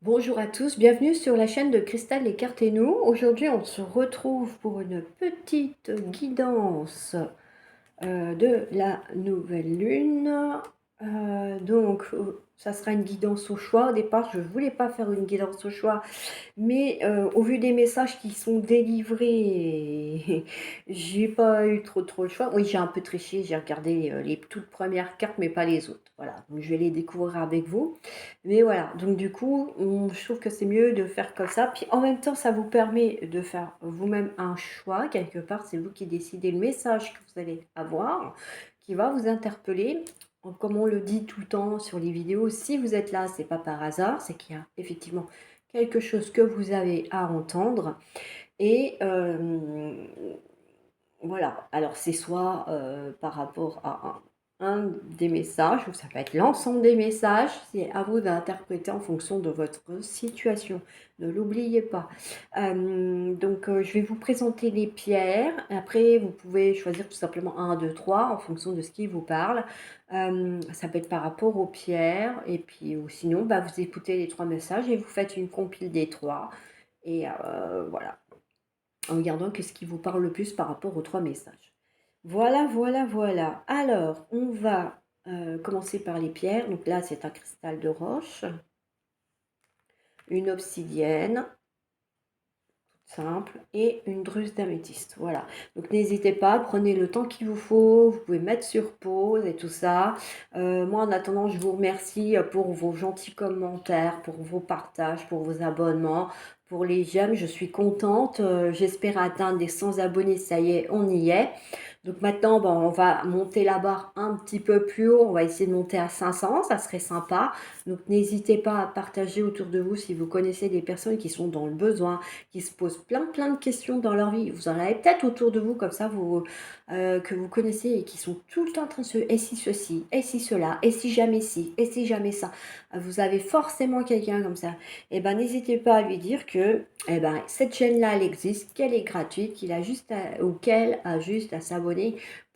Bonjour à tous, bienvenue sur la chaîne de Cristal et Cartes et nous. Aujourd'hui, on se retrouve pour une petite guidance de la nouvelle lune. Ça sera une guidance au choix. Au départ, je ne voulais pas faire une guidance au choix, mais au vu des messages qui sont délivrés, j'ai pas eu trop le choix. Oui, j'ai un peu triché, j'ai regardé les toutes premières cartes, mais pas les autres. Voilà, donc je vais les découvrir avec vous. Mais voilà, donc du coup, je trouve que c'est mieux de faire comme ça. Puis en même temps, ça vous permet de faire vous-même un choix. Quelque part, c'est vous qui décidez le message que vous allez avoir, qui va vous interpeller. Comme on le dit tout le temps sur les vidéos, si vous êtes là, c'est pas par hasard, c'est qu'il y a effectivement quelque chose que vous avez à entendre. Et voilà, alors c'est soit par rapport à un des messages, ou ça peut être l'ensemble des messages, c'est à vous d'interpréter en fonction de votre situation. Ne l'oubliez pas. Je vais vous présenter les pierres. Après, vous pouvez choisir tout simplement un, deux, trois en fonction de ce qui vous parle. Ça peut être par rapport aux pierres. Et puis, ou sinon, bah, vous écoutez les trois messages et vous faites une compile des trois. Et voilà, en regardant qu'est-ce qui vous parle le plus par rapport aux trois messages. Voilà. Alors, on va commencer par les pierres. Donc là, c'est un cristal de roche, une obsidienne, simple, et une druse d'améthyste. Voilà. Donc n'hésitez pas, prenez le temps qu'il vous faut. Vous pouvez mettre sur pause et tout ça. Moi, en attendant, je vous remercie pour vos gentils commentaires, pour vos partages, pour vos abonnements, pour les j'aime. Je suis contente. J'espère atteindre des 100 abonnés. Ça y est, on y est. Donc maintenant, bon, on va monter la barre un petit peu plus haut. On va essayer de monter à 500. Ça serait sympa. Donc n'hésitez pas à partager autour de vous si vous connaissez des personnes qui sont dans le besoin, qui se posent plein de questions dans leur vie. Vous en avez peut-être autour de vous comme ça, que vous connaissez et qui sont tout le temps en train de se et si ceci, et si cela, et si jamais ci, et si jamais ça. Vous avez forcément quelqu'un comme ça. Eh ben n'hésitez pas à lui dire que cette chaîne-là, elle existe, qu'elle est gratuite, qu'elle a juste à s'abonner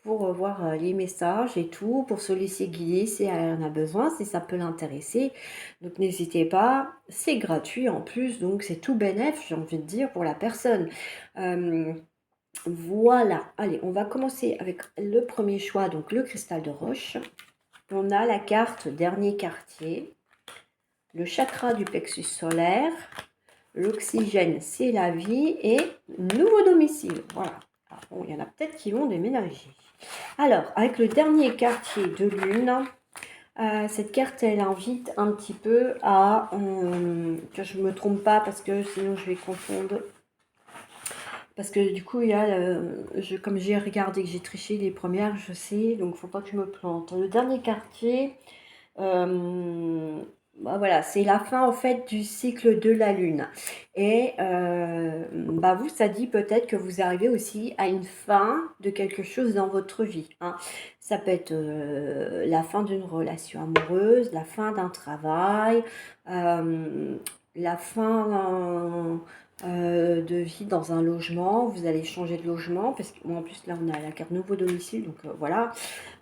pour voir les messages et tout, pour se laisser guider si elle en a besoin, si ça peut l'intéresser. Donc n'hésitez pas, c'est gratuit en plus, donc c'est tout bénef, j'ai envie de dire, pour la personne. Voilà, allez, on va commencer avec le premier choix, donc le cristal de roche. On a la carte dernier quartier, le chakra du plexus solaire, l'oxygène c'est la vie et nouveau domicile. Voilà, alors, bon, il y en a peut-être qui vont déménager. Alors, avec le dernier quartier de lune, cette carte, elle invite un petit peu à... que je ne me trompe pas parce que sinon je vais confondre. Parce que du coup, il y a, comme j'ai regardé que j'ai triché les premières, je sais, donc il ne faut pas que je me plante. Le dernier quartier, bah voilà, c'est la fin en fait du cycle de la Lune. Et vous, ça dit peut-être que vous arrivez aussi à une fin de quelque chose dans votre vie, hein. Ça peut être la fin d'une relation amoureuse, la fin d'un travail, la fin de vie dans un logement. Vous allez changer de logement parce que moi, en plus là on a la carte nouveau domicile, donc voilà.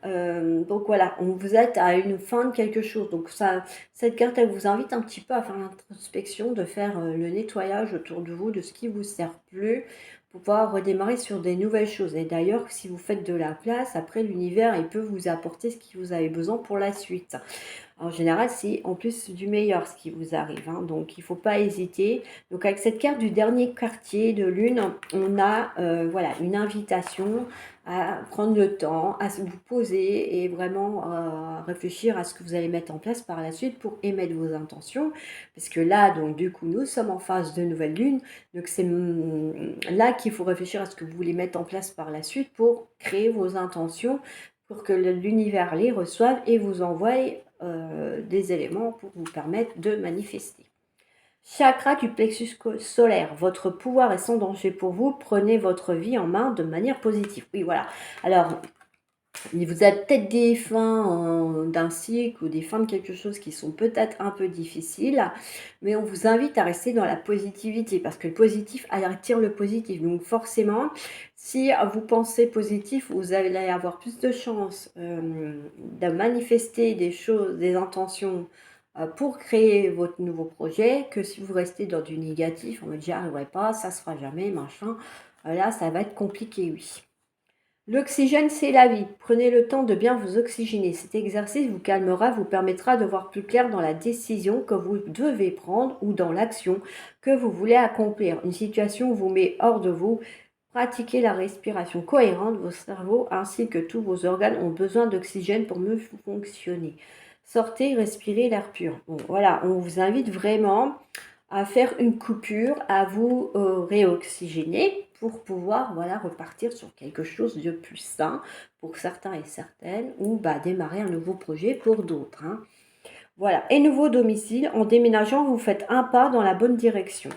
Donc voilà, on vous êtes à une fin de quelque chose. Donc ça, cette carte, elle vous invite un petit peu à faire l'introspection, de faire le nettoyage autour de vous, de ce qui vous sert plus, pour pouvoir redémarrer sur des nouvelles choses. Et d'ailleurs, si vous faites de la place, après l'univers, il peut vous apporter ce qui vous avez besoin pour la suite. En général, c'est en plus du meilleur ce qui vous arrive, hein, donc il ne faut pas hésiter. Donc avec cette carte du dernier quartier de lune, on a voilà, une invitation à prendre le temps, à vous poser et vraiment réfléchir à ce que vous allez mettre en place par la suite pour émettre vos intentions. Parce que là, donc du coup, nous sommes en phase de nouvelle lune, donc c'est là qu'il faut réfléchir à ce que vous voulez mettre en place par la suite pour créer vos intentions, pour que l'univers les reçoive et vous envoie des éléments pour vous permettre de manifester. Chakra du plexus solaire, votre pouvoir est sans danger pour vous, prenez votre vie en main de manière positive. Oui, voilà. Alors, vous avez peut-être des fins d'un cycle ou des fins de quelque chose qui sont peut-être un peu difficiles, mais on vous invite à rester dans la positivité parce que le positif attire le positif. Donc forcément, si vous pensez positif, vous allez avoir plus de chances de manifester des choses, des intentions pour créer votre nouveau projet que si vous restez dans du négatif, on me dit j'y arriverai pas, ça se fera jamais, machin. Là, ça va être compliqué, oui. L'oxygène, c'est la vie. Prenez le temps de bien vous oxygéner. Cet exercice vous calmera, vous permettra de voir plus clair dans la décision que vous devez prendre ou dans l'action que vous voulez accomplir. Une situation vous met hors de vous. Pratiquez la respiration cohérente. Vos cerveaux ainsi que tous vos organes ont besoin d'oxygène pour mieux fonctionner. Sortez, respirez l'air pur. Bon, voilà, on vous invite vraiment à faire une coupure, à vous réoxygéner pour pouvoir voilà, repartir sur quelque chose de plus sain pour certains et certaines ou démarrer un nouveau projet pour d'autres. Hein. Voilà, et nouveau domicile, en déménageant, vous faites un pas dans la bonne direction.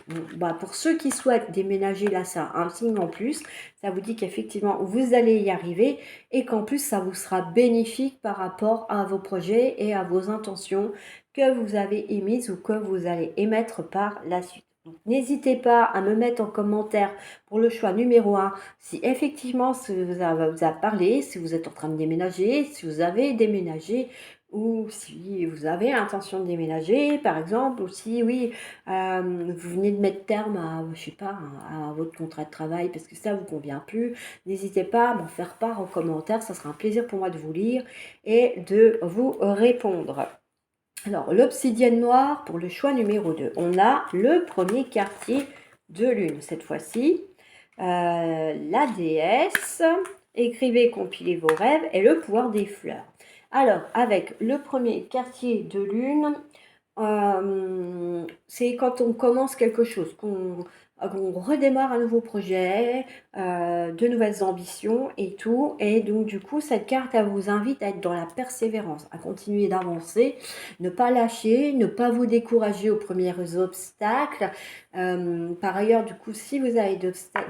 Pour ceux qui souhaitent déménager, là, ça un signe en plus. Ça vous dit qu'effectivement, vous allez y arriver et qu'en plus, ça vous sera bénéfique par rapport à vos projets et à vos intentions que vous avez émises ou que vous allez émettre par la suite. N'hésitez pas à me mettre en commentaire pour le choix numéro 1 si effectivement ça vous a parlé, si vous êtes en train de déménager, si vous avez déménagé, ou si vous avez l'intention de déménager, par exemple, ou si, oui, vous venez de mettre terme à, je sais pas, à votre contrat de travail parce que ça vous convient plus, n'hésitez pas à m'en faire part en commentaire, ça sera un plaisir pour moi de vous lire et de vous répondre. Alors, l'obsidienne noire pour le choix numéro 2. On a le premier quartier de lune, cette fois-ci. La déesse, écrivez, compilez vos rêves et le pouvoir des fleurs. Alors, avec le premier quartier de lune, c'est quand on commence quelque chose, qu'on redémarre un nouveau projet, de nouvelles ambitions et tout. Et donc, du coup, cette carte, elle vous invite à être dans la persévérance, à continuer d'avancer, ne pas lâcher, ne pas vous décourager aux premiers obstacles. Par ailleurs, du coup, si vous avez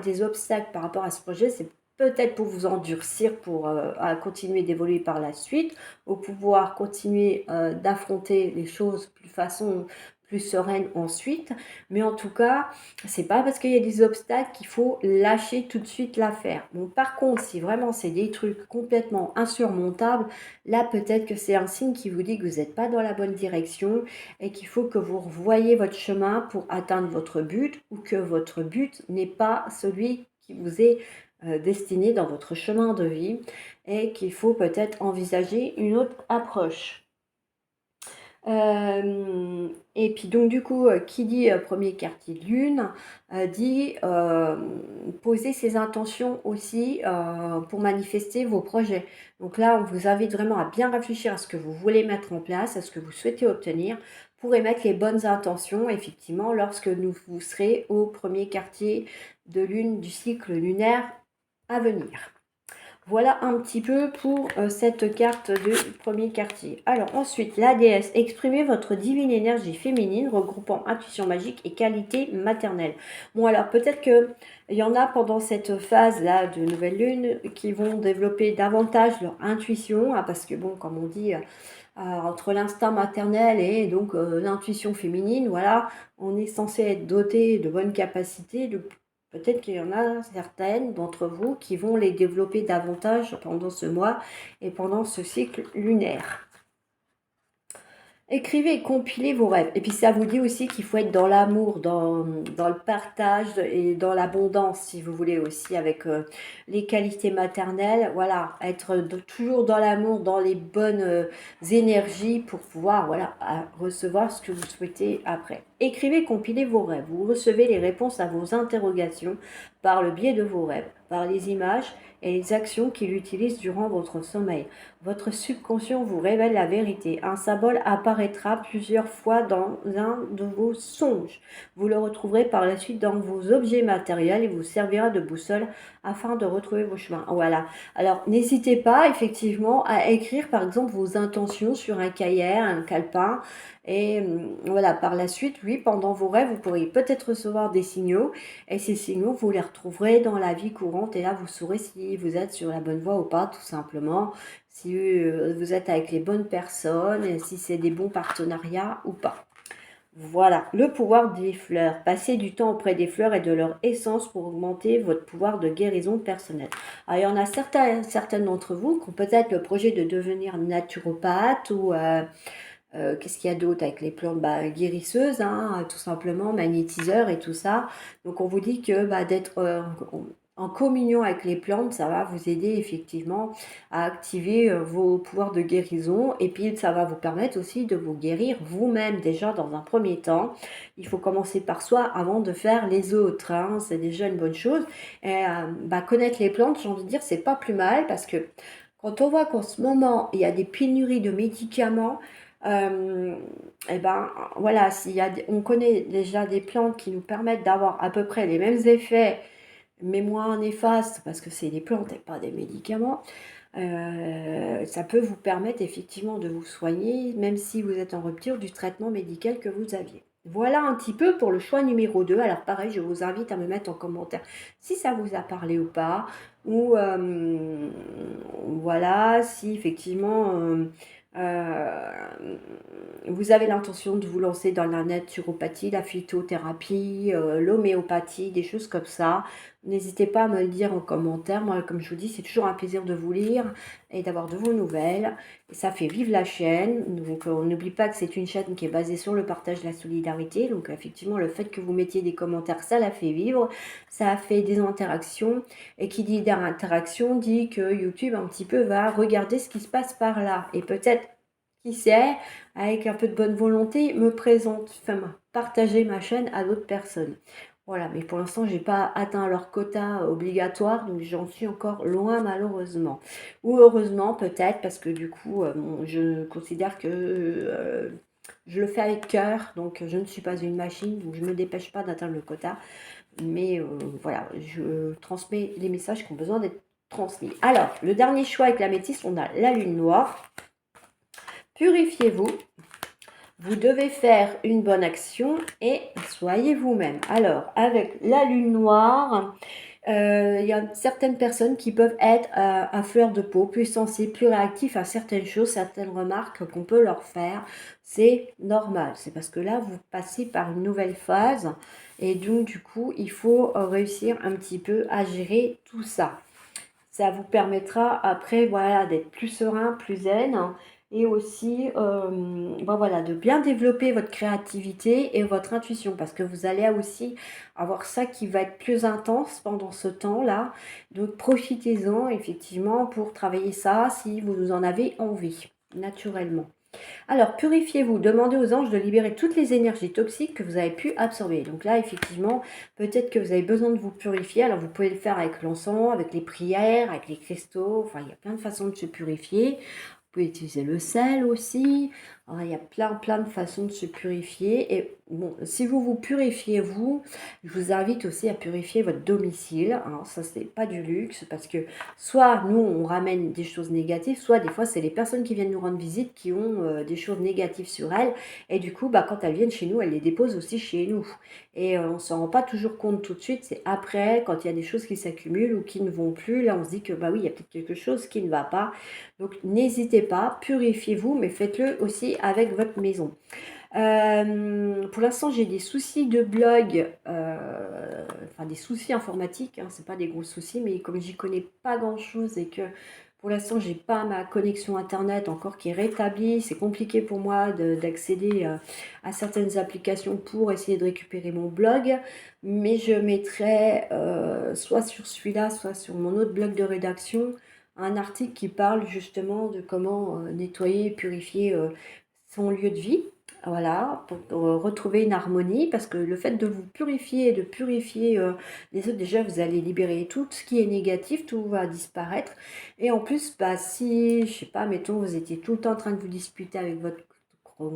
des obstacles par rapport à ce projet, c'est peut-être pour vous endurcir, pour à continuer d'évoluer par la suite, ou pouvoir continuer d'affronter les choses de façon plus sereine ensuite. Mais en tout cas, c'est pas parce qu'il y a des obstacles qu'il faut lâcher tout de suite l'affaire. Bon, par contre, si vraiment c'est des trucs complètement insurmontables, là peut-être que c'est un signe qui vous dit que vous n'êtes pas dans la bonne direction et qu'il faut que vous revoyiez votre chemin pour atteindre votre but, ou que votre but n'est pas celui qui vous est destiné dans votre chemin de vie et qu'il faut peut-être envisager une autre approche. Et puis donc du coup, qui dit premier quartier de lune, dit poser ses intentions aussi pour manifester vos projets. Donc là, on vous invite vraiment à bien réfléchir à ce que vous voulez mettre en place, à ce que vous souhaitez obtenir, pour émettre les bonnes intentions, effectivement, lorsque vous serez au premier quartier de lune du cycle lunaire à venir. Voilà un petit peu pour cette carte de premier quartier. Alors ensuite, la déesse, exprimez votre divine énergie féminine regroupant intuition magique et qualité maternelle. Bon alors peut-être qu'il y en a pendant cette phase-là de nouvelle lune qui vont développer davantage leur intuition, parce que bon, comme on dit, entre l'instinct maternel et donc l'intuition féminine, voilà, on est censé être doté de bonnes capacités, de peut-être qu'il y en a certaines d'entre vous qui vont les développer davantage pendant ce mois et pendant ce cycle lunaire. Écrivez et compilez vos rêves. Et puis ça vous dit aussi qu'il faut être dans l'amour, dans le partage et dans l'abondance, si vous voulez aussi, avec les qualités maternelles. Voilà, être toujours dans l'amour, dans les bonnes énergies pour pouvoir recevoir ce que vous souhaitez après. Écrivez, compilez vos rêves. Vous recevez les réponses à vos interrogations par le biais de vos rêves, par les images et les actions qu'il utilise durant votre sommeil. Votre subconscient vous révèle la vérité. Un symbole apparaîtra plusieurs fois dans un de vos songes. Vous le retrouverez par la suite dans vos objets matériels et vous servira de boussole afin de retrouver vos chemins. Voilà. Alors, n'hésitez pas effectivement à écrire par exemple vos intentions sur un cahier, un calepin. Et voilà, par la suite, oui, pendant vos rêves, vous pourriez peut-être recevoir des signaux. Et ces signaux, vous les retrouverez dans la vie courante. Et là, vous saurez si vous êtes sur la bonne voie ou pas, tout simplement. Si vous êtes avec les bonnes personnes, si c'est des bons partenariats ou pas. Voilà, le pouvoir des fleurs. Passez du temps auprès des fleurs et de leur essence pour augmenter votre pouvoir de guérison personnelle. Alors, il y en a certaines d'entre vous qui ont peut-être le projet de devenir naturopathe ou Qu'est-ce qu'il y a d'autre avec les plantes? Bah, guérisseuses, hein, tout simplement, magnétiseurs et tout ça. Donc on vous dit que bah, d'être en communion avec les plantes, ça va vous aider effectivement à activer vos pouvoirs de guérison. Et puis ça va vous permettre aussi de vous guérir vous-même déjà dans un premier temps. Il faut commencer par soi avant de faire les autres, hein. C'est déjà une bonne chose. Et, bah, connaître les plantes, j'ai envie de dire, c'est pas plus mal parce que quand on voit qu'en ce moment, il y a des pénuries de médicaments, euh, et ben voilà, on connaît déjà des plantes qui nous permettent d'avoir à peu près les mêmes effets, mais moins néfastes, parce que c'est des plantes et pas des médicaments. Ça peut vous permettre effectivement de vous soigner, même si vous êtes en rupture du traitement médical que vous aviez. Voilà un petit peu pour le choix numéro 2. Alors pareil, je vous invite à me mettre en commentaire si ça vous a parlé ou pas, ou voilà, si effectivement vous avez l'intention de vous lancer dans la naturopathie, la phytothérapie, l'homéopathie, des choses comme ça. N'hésitez pas à me le dire en commentaire. Moi, comme je vous dis, c'est toujours un plaisir de vous lire et d'avoir de vos nouvelles. Et ça fait vivre la chaîne. Donc, on n'oublie pas que c'est une chaîne qui est basée sur le partage de la solidarité. Donc, effectivement, le fait que vous mettiez des commentaires, ça la fait vivre. Ça a fait des interactions. Et qui dit interaction dit que YouTube, un petit peu, va regarder ce qui se passe par là. Et peut-être, qui sait, avec un peu de bonne volonté, me présente, enfin, partager ma chaîne à d'autres personnes. Voilà, mais pour l'instant, j'ai pas atteint leur quota obligatoire, donc j'en suis encore loin malheureusement. Ou heureusement peut-être, parce que du coup, je considère que je le fais avec cœur, donc je ne suis pas une machine, donc je ne me dépêche pas d'atteindre le quota. Mais voilà, je transmets les messages qui ont besoin d'être transmis. Alors, le dernier choix avec la métisse, on a la lune noire. Purifiez-vous. Vous devez faire une bonne action et soyez vous-même. Alors, avec la lune noire, il y a certaines personnes qui peuvent être à fleur de peau, plus sensibles, plus réactifs à certaines choses, certaines remarques qu'on peut leur faire. C'est normal. C'est parce que là, vous passez par une nouvelle phase. Et donc, du coup, il faut réussir un petit peu à gérer tout ça. Ça vous permettra après, voilà, d'être plus serein, plus zen et aussi ben voilà, de bien développer votre créativité et votre intuition parce que vous allez aussi avoir ça qui va être plus intense pendant ce temps-là. Donc profitez-en effectivement pour travailler ça si vous en avez envie, naturellement. Alors, purifiez-vous, demandez aux anges de libérer toutes les énergies toxiques que vous avez pu absorber. Donc là, effectivement, peut-être que vous avez besoin de vous purifier. Alors, vous pouvez le faire avec l'encens, avec les prières, avec les cristaux. Enfin, il y a plein de façons de se purifier. Vous pouvez utiliser le sel aussi. Alors, il y a plein de façons de se purifier. Et bon, si vous vous purifiez, je vous invite aussi à purifier votre domicile. Alors, ça, c'est pas du luxe parce que soit nous, on ramène des choses négatives, soit des fois, c'est les personnes qui viennent nous rendre visite qui ont des choses négatives sur elles. Et du coup, bah, quand elles viennent chez nous, elles les déposent aussi chez nous. Et on ne s'en rend pas toujours compte tout de suite. C'est après, quand il y a des choses qui s'accumulent ou qui ne vont plus, là, on se dit que bah oui, il y a peut-être quelque chose qui ne va pas. Donc, n'hésitez pas, purifiez-vous, mais faites-le aussi avec votre maison. Pour l'instant, j'ai des soucis de blog, enfin des soucis informatiques, hein, c'est pas des gros soucis, mais comme j'y connais pas grand-chose et que pour l'instant, j'ai pas ma connexion internet encore qui est rétablie, c'est compliqué pour moi d'accéder à certaines applications pour essayer de récupérer mon blog, mais je mettrai soit sur celui-là, soit sur mon autre blog de rédaction, un article qui parle justement de comment nettoyer et purifier son lieu de vie. Voilà, pour retrouver une harmonie, parce que le fait de vous purifier et de purifier les autres, déjà, vous allez libérer tout ce qui est négatif, tout va disparaître. Et en plus, bah, si, je sais pas, mettons, vous étiez tout le temps en train de vous disputer avec votre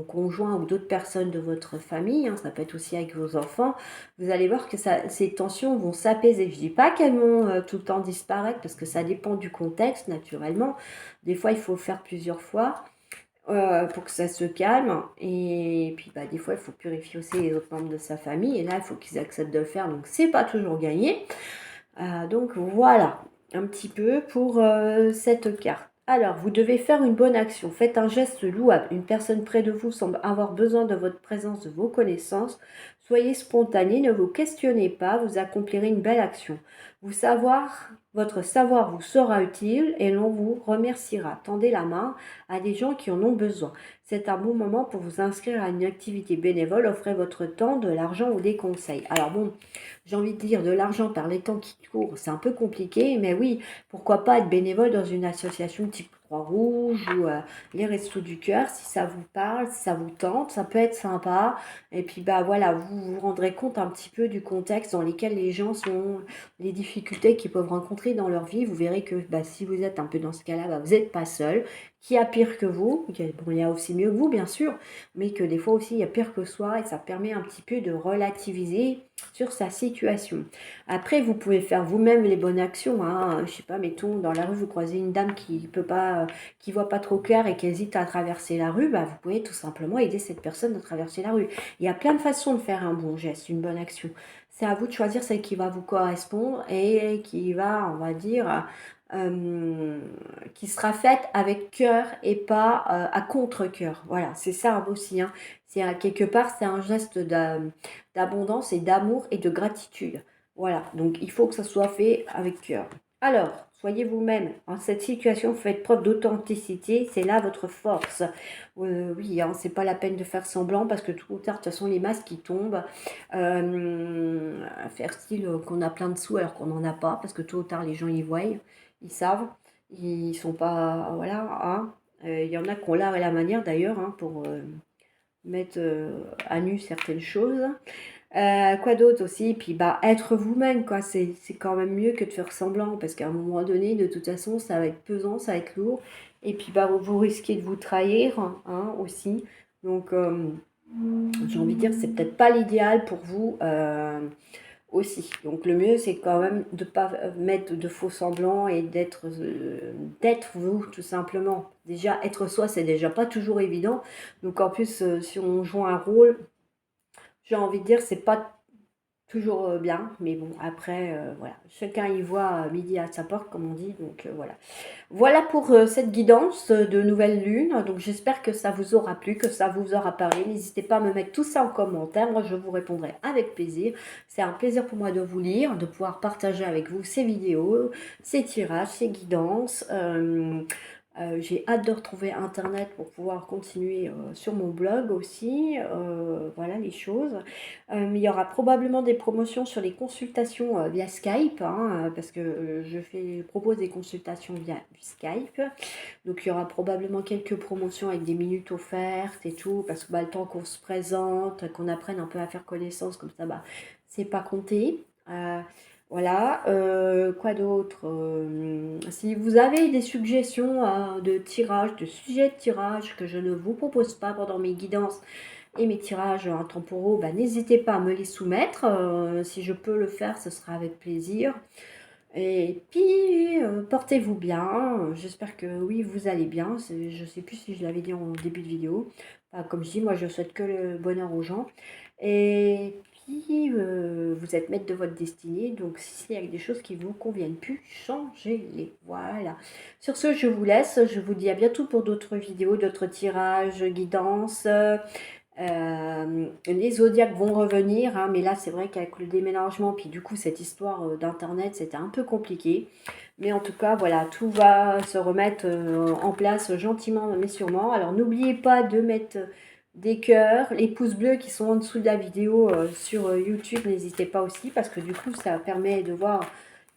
conjoint ou d'autres personnes de votre famille, hein, ça peut être aussi avec vos enfants, vous allez voir que ces tensions vont s'apaiser. Je dis pas qu'elles vont tout le temps disparaître, parce que ça dépend du contexte, naturellement. Des fois, il faut le faire plusieurs fois pour que ça se calme. Et puis bah, des fois, il faut purifier aussi les autres membres de sa famille. Et là, il faut qu'ils acceptent de le faire. Donc, c'est pas toujours gagné. Donc, voilà un petit peu pour cette carte. Alors, vous devez faire une bonne action. Faites un geste louable. Une personne près de vous semble avoir besoin de votre présence, de vos connaissances. Soyez spontané, ne vous questionnez pas, vous accomplirez une belle action. Votre savoir vous sera utile et l'on vous remerciera. Tendez la main à des gens qui en ont besoin. C'est un bon moment pour vous inscrire à une activité bénévole. Offrez votre temps, de l'argent ou des conseils. Alors bon, j'ai envie de dire de l'argent par les temps qui courent, c'est un peu compliqué, mais oui, pourquoi pas être bénévole dans une association type Croix-Rouge ou les Restos du Cœur, si ça vous parle, si ça vous tente, ça peut être sympa. Et puis bah voilà, vous vous rendrez compte un petit peu du contexte dans lequel les gens sont, les difficultés qu'ils peuvent rencontrer dans leur vie. Vous verrez que bah, si vous êtes un peu dans ce cas-là, bah, vous n'êtes pas seul. Qu'il y a pire que vous, bon, il y a aussi mieux que vous bien sûr, mais que des fois aussi il y a pire que soi et ça permet un petit peu de relativiser sur sa situation. Après, vous pouvez faire vous-même les bonnes actions. Hein. Je sais pas, mettons, dans la rue, vous croisez une dame qui peut pas, qui voit pas trop clair et qui hésite à traverser la rue, bah, vous pouvez tout simplement aider cette personne à traverser la rue. Il y a plein de façons de faire un bon geste, une bonne action. C'est à vous de choisir celle qui va vous correspondre et qui va, on va dire, qui sera faite avec cœur et pas à contre-cœur. Voilà, c'est ça aussi. Hein. C'est quelque part, c'est un geste d'abondance et d'amour et de gratitude. Voilà, donc il faut que ça soit fait avec cœur. Alors, soyez vous-même. En cette situation, faites preuve d'authenticité, c'est là votre force. Oui, hein, c'est pas la peine de faire semblant parce que tout ou tard, de toute façon, les masques qui tombent. Faire style qu'on a plein de sous alors qu'on n'en a pas parce que tôt ou tard, les gens y voient, ils savent, ils sont pas. Voilà, hein. Il y en a qui ont l'art et la manière d'ailleurs hein, pour mettre à nu certaines choses. Quoi d'autre aussi? Puis bah être vous-même, quoi. C'est quand même mieux que de faire semblant, parce qu'à un moment donné, de toute façon, ça va être pesant, ça va être lourd. Et puis bah vous risquez de vous trahir, hein, aussi. Donc j'ai envie de dire, c'est peut-être pas l'idéal pour vous aussi. Donc le mieux, c'est quand même de pas mettre de faux semblants et d'être vous, tout simplement. Déjà, être soi, c'est déjà pas toujours évident. Donc en plus, si on joue un rôle, j'ai envie de dire, c'est pas toujours bien, mais bon, après, voilà, chacun y voit midi à sa porte, comme on dit, donc voilà. Voilà pour cette guidance de nouvelle lune, donc j'espère que ça vous aura plu, que ça vous aura parlé. N'hésitez pas à me mettre tout ça en commentaire, moi je vous répondrai avec plaisir. C'est un plaisir pour moi de vous lire, de pouvoir partager avec vous ces vidéos, ces tirages, ces guidances. J'ai hâte de retrouver Internet pour pouvoir continuer sur mon blog aussi. Voilà les choses. Il y aura probablement des promotions sur les consultations via Skype, hein, parce que propose des consultations via Skype. Donc il y aura probablement quelques promotions avec des minutes offertes et tout, parce que bah, le temps qu'on se présente, qu'on apprenne un peu à faire connaissance, comme ça, bah, c'est pas compté. Voilà, quoi d'autre? Si vous avez des suggestions de tirage, de sujets de tirage que je ne vous propose pas pendant mes guidances et mes tirages intemporaux, bah, n'hésitez pas à me les soumettre. Si je peux le faire, ce sera avec plaisir. Et puis, portez-vous bien. J'espère que oui, vous allez bien. Je ne sais plus si je l'avais dit en début de vidéo. Enfin, comme je dis, moi, je souhaite que le bonheur aux gens. Et puis, vous êtes maître de votre destinée. Donc, s'il y a des choses qui ne vous conviennent plus, changez-les. Voilà. Sur ce, je vous laisse. Je vous dis à bientôt pour d'autres vidéos, d'autres tirages, guidances. Les zodiaques vont revenir, hein, mais là c'est vrai qu'avec le déménagement, puis du coup cette histoire d'internet, c'était un peu compliqué. Mais en tout cas, voilà, tout va se remettre en place gentiment mais sûrement. Alors n'oubliez pas de mettre des cœurs, les pouces bleus qui sont en dessous de la vidéo sur YouTube, n'hésitez pas aussi, parce que du coup ça permet de voir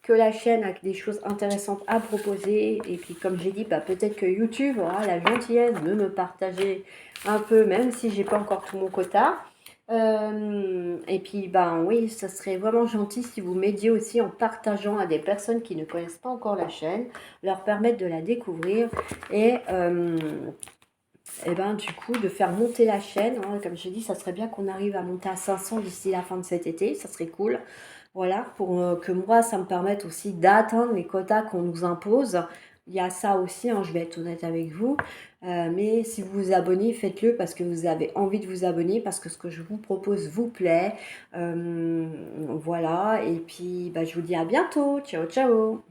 que la chaîne a des choses intéressantes à proposer. Et puis comme j'ai dit, bah, peut-être que YouTube aura la gentillesse de me partager un peu, même si j'ai pas encore tout mon quota. Et puis ben oui, ça serait vraiment gentil si vous m'aidiez aussi en partageant à des personnes qui ne connaissent pas encore la chaîne, leur permettre de la découvrir et ben du coup de faire monter la chaîne, hein. Comme je dis, ça serait bien qu'on arrive à monter à 500 d'ici la fin de cet été, ça serait cool. Voilà, pour que moi, ça me permette aussi d'atteindre les quotas qu'on nous impose. Il y a ça aussi, hein, je vais être honnête avec vous. Mais si vous vous abonnez, faites-le parce que vous avez envie de vous abonner, parce que ce que je vous propose vous plaît. Voilà, et puis bah, je vous dis à bientôt. Ciao, ciao.